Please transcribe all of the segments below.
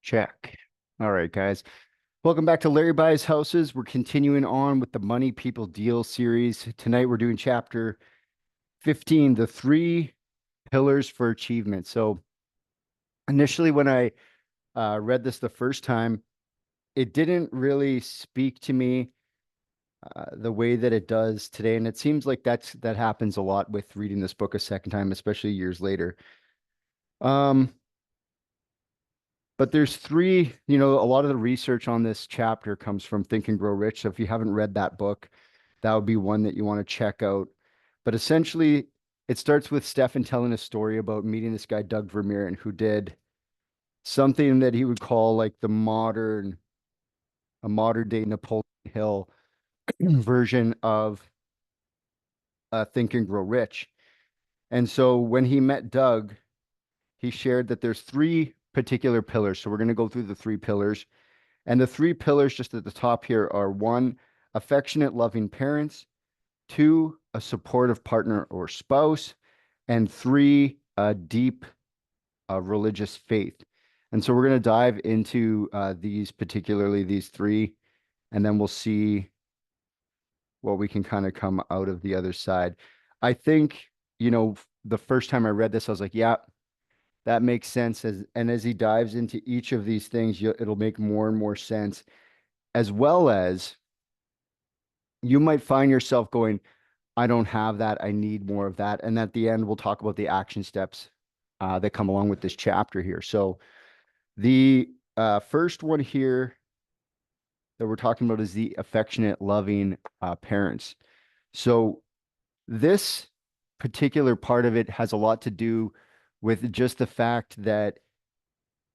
Check. All right, guys. Welcome back to Larry Buys Houses. We're continuing on with the Money People Deal series. Tonight we're doing chapter 15, the three pillars for achievement. So initially when I read this the first time, it didn't really speak to me the way that it does today. And it seems like that happens a lot with reading this book a second time, especially years later. Um, But there's three, a lot of the research on this chapter comes from Think and Grow Rich. So if you haven't read that book, that would be one that you want to check out. But essentially, it starts with Stefan telling a story about meeting this guy, Doug Vermeeren, who did something that he would call like a modern day Napoleon Hill version of Think and Grow Rich. And so when he met Doug, he shared that there's three particular pillars. So we're going to go through the three pillars. And the three pillars just at the top here are one, affectionate, loving parents, two, a supportive partner or spouse, and three, a deep religious faith. And so we're going to dive into particularly these three, and then we'll see what we can kind of come out of the other side. I think, the first time I read this, I was like, yeah, that makes sense. As he dives into each of these things, it'll make more and more sense, as well as you might find yourself going, I don't have that. I need more of that. And at the end, we'll talk about the action steps that come along with this chapter here. So the first one here that we're talking about is the affectionate, loving parents. So this particular part of it has a lot to do with just the fact that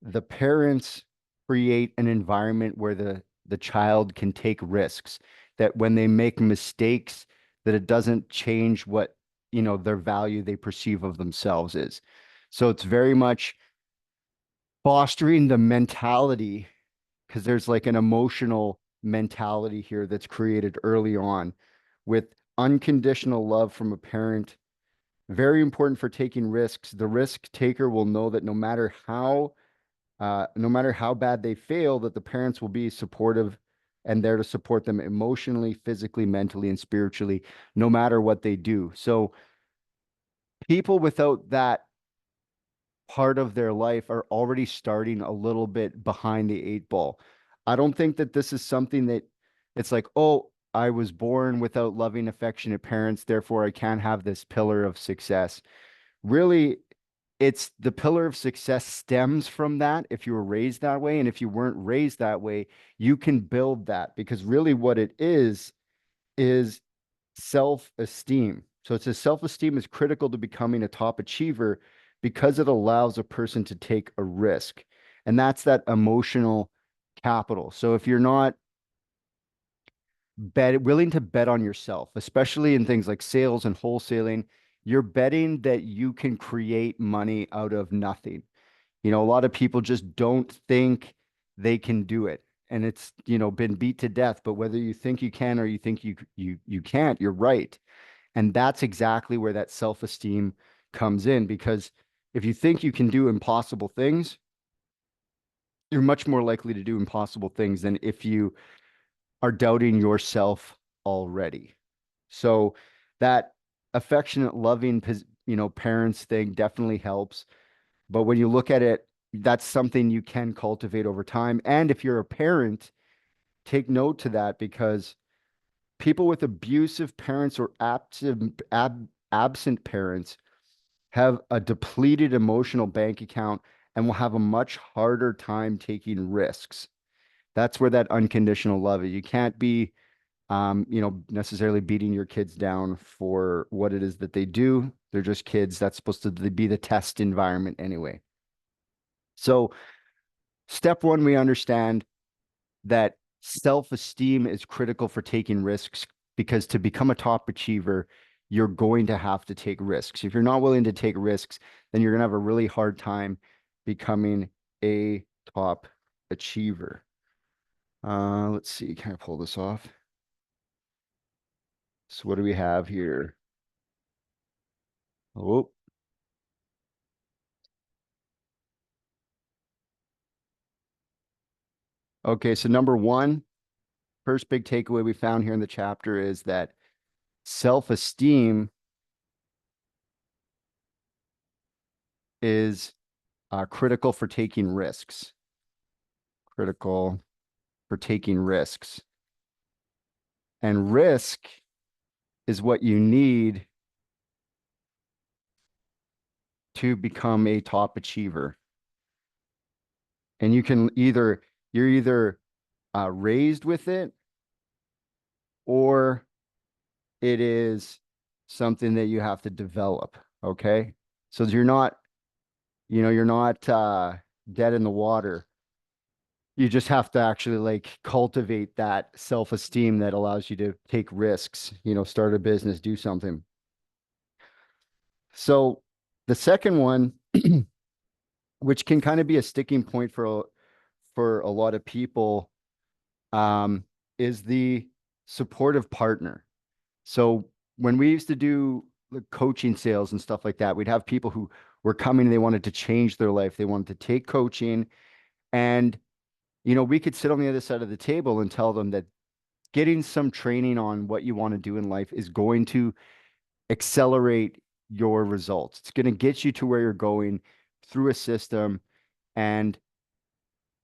the parents create an environment where the child can take risks, that when they make mistakes, that it doesn't change what, their value they perceive of themselves is. So it's very much fostering the mentality, because there's like an emotional mentality here that's created early on with unconditional love from a parent. Very important for taking risks. The risk taker will know that no matter how bad they fail, that the parents will be supportive and there to support them emotionally, physically, mentally, and spiritually, no matter what they do. So people without that part of their life are already starting a little bit behind the eight ball. I don't think that this is something that it's like, oh, I was born without loving, affectionate parents, therefore I can't have this pillar of success. Really, it's the pillar of success stems from that if you were raised that way. And if you weren't raised that way, you can build that, because really what it is self-esteem. So it says self-esteem is critical to becoming a top achiever because it allows a person to take a risk. And that's that emotional capital. So if you're not willing to bet on yourself, especially in things like sales and wholesaling, you're betting that you can create money out of nothing. A lot of people just don't think they can do it. And it's, been beat to death. But whether you think you can or you think you can't, you're right. And that's exactly where that self-esteem comes in. Because if you think you can do impossible things, you're much more likely to do impossible things than if you are doubting yourself already. So that affectionate, loving, parents thing definitely helps. But when you look at it, that's something you can cultivate over time. And if you're a parent, take note to that, because people with abusive parents or absent parents have a depleted emotional bank account and will have a much harder time taking risks. That's where that unconditional love is. You can't be, necessarily beating your kids down for what it is that they do. They're just kids. That's supposed to be the test environment anyway. So, step one, we understand that self-esteem is critical for taking risks, because to become a top achiever, you're going to have to take risks. If you're not willing to take risks, then you're going to have a really hard time becoming a top achiever. Let's see, can I pull this off? So what do we have here? Oh, – Okay, so number one, first big takeaway we found here in the chapter is that self-esteem is critical for taking risks. Critical for taking risks. And risk is what you need to become a top achiever. And you're either raised with it, or it is something that you have to develop. Okay. So you're not dead in the water. You just have to actually like cultivate that self-esteem that allows you to take risks, start a business, do something. So the second one, which can kind of be a sticking point for a lot of people, um, is the supportive partner. So when we used to do the coaching sales and stuff like that, we'd have people who were coming and they wanted to change their life. They wanted to take coaching, and we could sit on the other side of the table and tell them that getting some training on what you want to do in life is going to accelerate your results. It's going to get you to where you're going through a system. And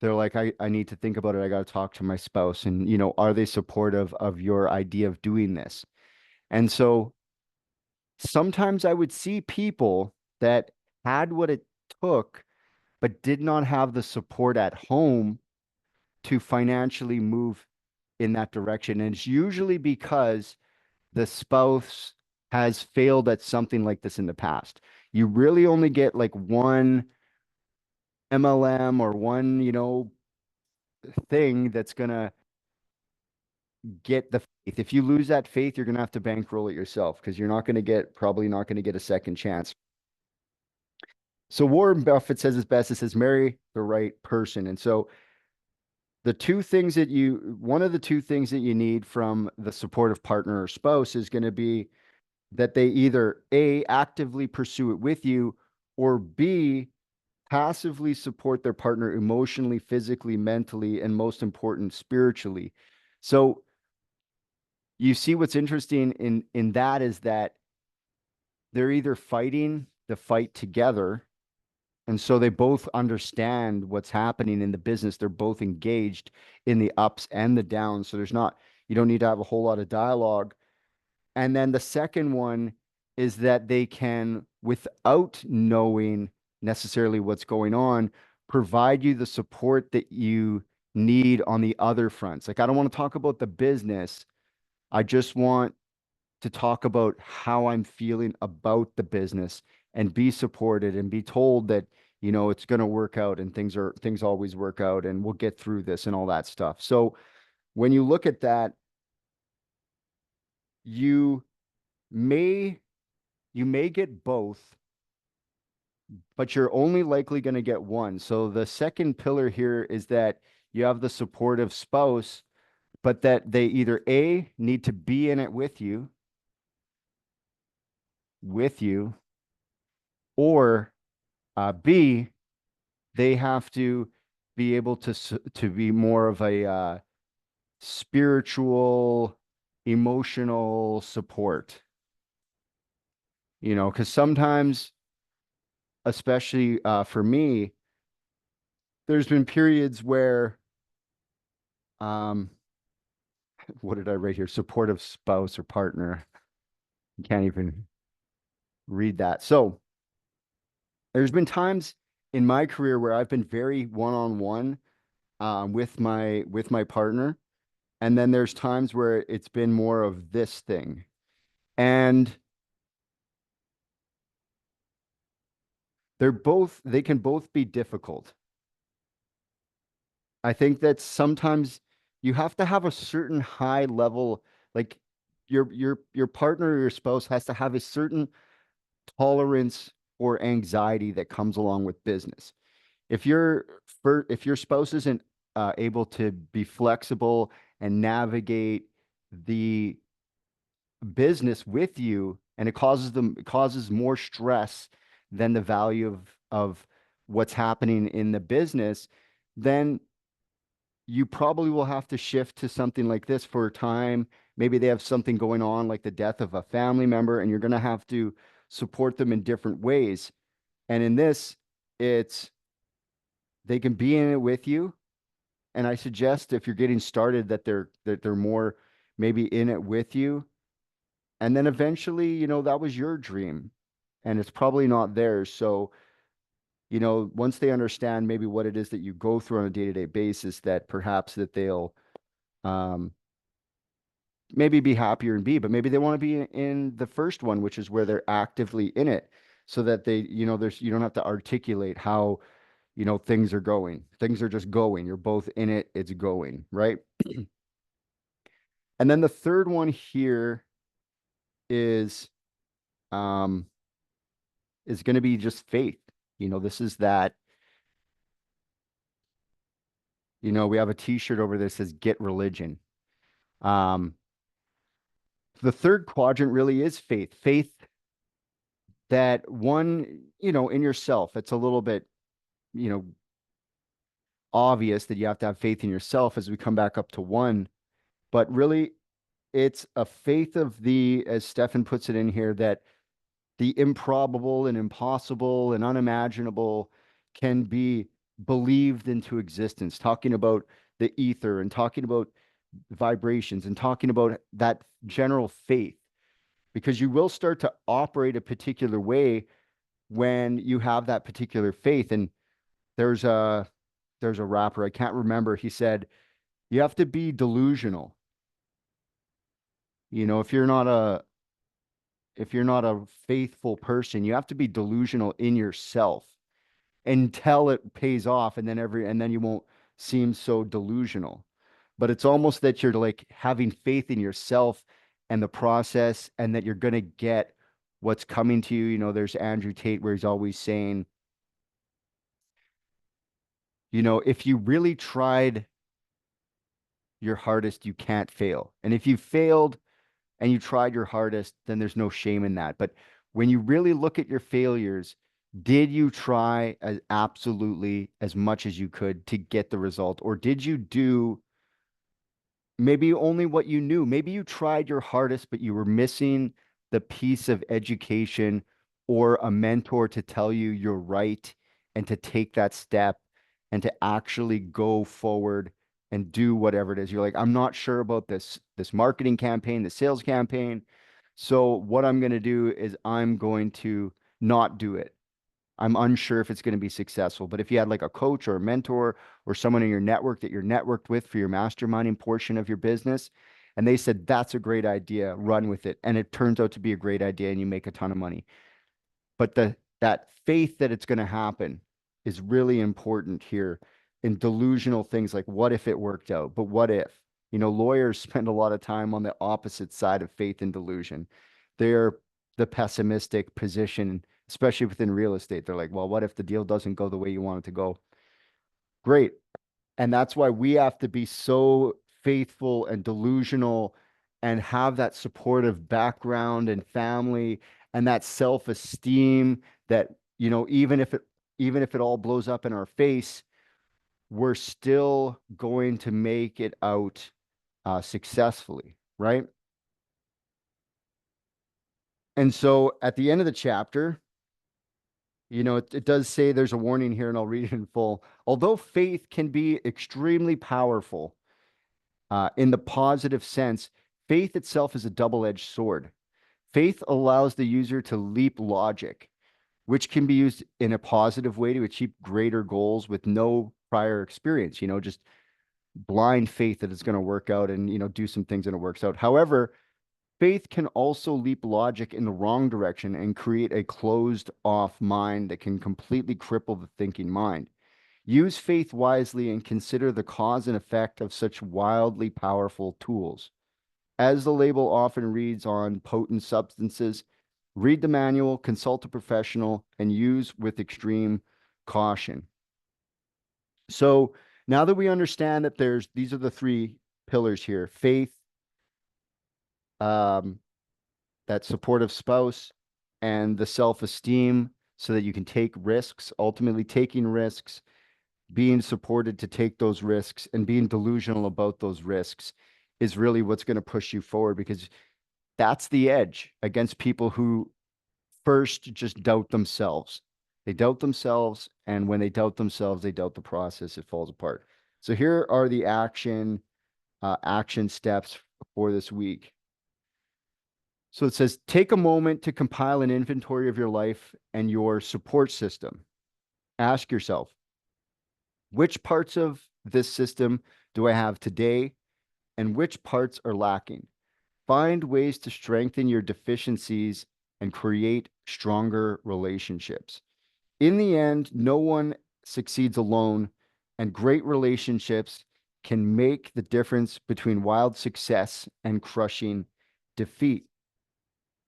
they're like, I need to think about it. I got to talk to my spouse. And, are they supportive of your idea of doing this? And so sometimes I would see people that had what it took, but did not have the support at home to financially move in that direction. And it's usually because the spouse has failed at something like this in the past. You really only get like one MLM or one, thing that's going to get the faith. If you lose that faith, you're going to have to bankroll it yourself because you're not going to probably not going to get a second chance. So Warren Buffett says his best. It says marry the right person. And so one of the two things that you need from the supportive partner or spouse is going to be that they either A, actively pursue it with you, or B, passively support their partner emotionally, physically, mentally, and most important, spiritually. So you see what's interesting in that is that they're either fighting the fight together, and so they both understand what's happening in the business. They're both engaged in the ups and the downs. So you don't need to have a whole lot of dialogue. And then the second one is that they can, without knowing necessarily what's going on, provide you the support that you need on the other fronts. Like, I don't want to talk about the business. I just want to talk about how I'm feeling about the business and be supported and be told that, it's going to work out and things always work out and we'll get through this and all that stuff. So when you look at that, you may you may get both, but you're only likely going to get one. So the second pillar here is that you have the supportive spouse, but that they either A, need to be in it with you, or B, they have to be able to be more of a spiritual, emotional support. Because sometimes, especially for me, there's been periods where, um, what did I write here? Supportive spouse or partner. You can't even read that. So there's been times in my career where I've been very one-on-one with my partner, and then there's times where it's been more of this thing, and they can both be difficult. I think that sometimes you have to have a certain high level, like your partner or your spouse has to have a certain tolerance or anxiety that comes along with business. If your spouse isn't able to be flexible and navigate the business with you, and it causes more stress than the value of what's happening in the business, then you probably will have to shift to something like this for a time. Maybe they have something going on, like the death of a family member, and you're going to have to support them in different ways. And in this, it's they can be in it with you. And I suggest if you're getting started that they're more maybe in it with you. And then eventually, that was your dream and it's probably not theirs. So, once they understand maybe what it is that you go through on a day-to-day basis, that perhaps that they'll um, maybe be happier and be, but maybe they want to be in the first one, which is where they're actively in it, so that you don't have to articulate how, things are going. Things are just going. You're both in it. It's going, right? And then the third one here is um is going to be just faith. This is that, we have a t-shirt over there that says get religion. Um the third quadrant really is faith. Faith that one, in yourself. It's a little bit, you know, obvious that you have to have faith in yourself as we come back up to one, but really it's a faith of the, as Stefan puts it in here, that the improbable and impossible and unimaginable can be believed into existence, talking about the ether and talking about vibrations and talking about that general faith, because you will start to operate a particular way when you have that particular faith. And there's a there's a rapper, I can't remember, he said, you have to be delusional. If you're not a faithful person, you have to be delusional in yourself until it pays off, and then you won't seem so delusional. But it's almost that you're like having faith in yourself and the process, and that you're going to get what's coming to you. There's Andrew Tate where he's always saying, if you really tried your hardest, you can't fail. And if you failed and you tried your hardest, then there's no shame in that. But when you really look at your failures, did you try as absolutely as much as you could to get the result? Or did you do maybe only what you knew? Maybe you tried your hardest, but you were missing the piece of education or a mentor to tell you you're right and to take that step and to actually go forward and do whatever it is. You're like, I'm not sure about this marketing campaign, the sales campaign. So what I'm going to do is I'm going to not do it. I'm unsure if it's going to be successful. But if you had like a coach or a mentor or someone in your network that you're networked with for your masterminding portion of your business, and they said, that's a great idea, run with it. And it turns out to be a great idea and you make a ton of money. But that faith that it's going to happen is really important here in delusional things like, what if it worked out? But what if? Lawyers spend a lot of time on the opposite side of faith and delusion. They're the pessimistic position, especially within real estate. They're like, well, what if the deal doesn't go the way you want it to go? Great. And that's why we have to be so faithful and delusional and have that supportive background and family and that self-esteem that, even if it all blows up in our face, we're still going to make it out successfully, right? And so at the end of the chapter, it does say there's a warning here, and I'll read it in full. Although faith can be extremely powerful in the positive sense, faith itself is a double-edged sword. Faith allows the user to leap logic, which can be used in a positive way to achieve greater goals with no prior experience, just blind faith that it's going to work out and, do some things and it works out. However, faith can also leap logic in the wrong direction and create a closed off mind that can completely cripple the thinking mind. Use faith wisely and consider the cause and effect of such wildly powerful tools. As the label often reads on potent substances, read the manual, consult a professional, and use with extreme caution. So now that we understand that these are the three pillars here: faith, um, that supportive spouse, and the self-esteem, so that you can take risks. Ultimately, taking risks being supported to take those risks and being delusional about those risks is really what's going to push you forward, because that's the edge against people who first just doubt themselves. They doubt themselves, and when they doubt themselves, they doubt the process. It falls apart. So here are the action steps for this week. So it says, take a moment to compile an inventory of your life and your support system. Ask yourself, which parts of this system do I have today, and which parts are lacking? Find ways to strengthen your deficiencies and create stronger relationships. In the end, no one succeeds alone, and great relationships can make the difference between wild success and crushing defeat.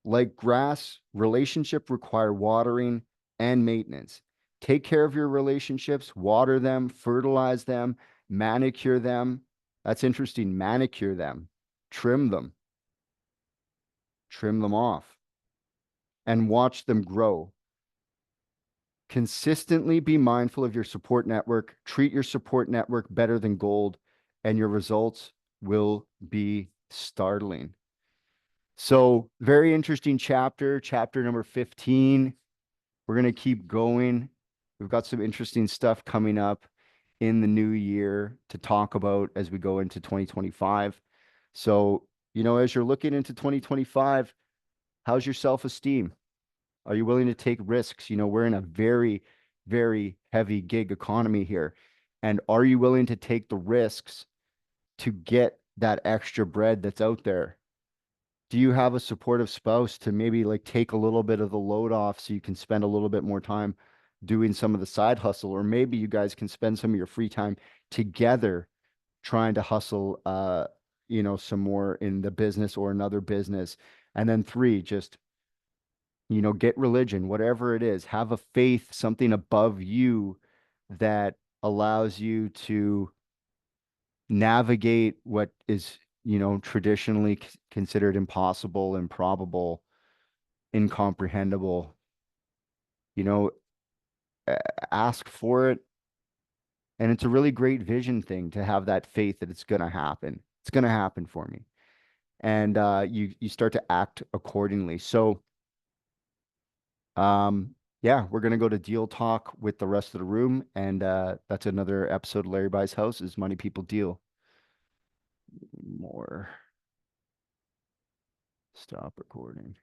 Like grass, relationships require watering and maintenance. Take care of your relationships, water them, fertilize them, manicure them. That's interesting. Manicure them, trim them, trim them off, and watch them grow. Consistently be mindful of your support network. Treat your support network better than gold, and your results will be startling. So, very interesting chapter number 15. We're going to keep going. We've got some interesting stuff coming up in the new year to talk about as we go into 2025. So, as you're looking into 2025, how's your self-esteem? Are you willing to take risks? We're in a very, very heavy gig economy here. And are you willing to take the risks to get that extra bread that's out there? Do you have a supportive spouse to maybe like take a little bit of the load off so you can spend a little bit more time doing some of the side hustle? Or maybe you guys can spend some of your free time together trying to hustle, some more in the business or another business. And then three, just get religion, whatever it is, have a faith, something above you that allows you to navigate what is, traditionally considered impossible, improbable, incomprehensible. You know, ask for it. And it's a really great vision thing to have that faith that it's going to happen. It's going to happen for me. And you start to act accordingly. So, yeah, we're gonna go to deal talk with the rest of the room, and that's another episode of Larry Buys House is Money People Deal. More. Stop recording.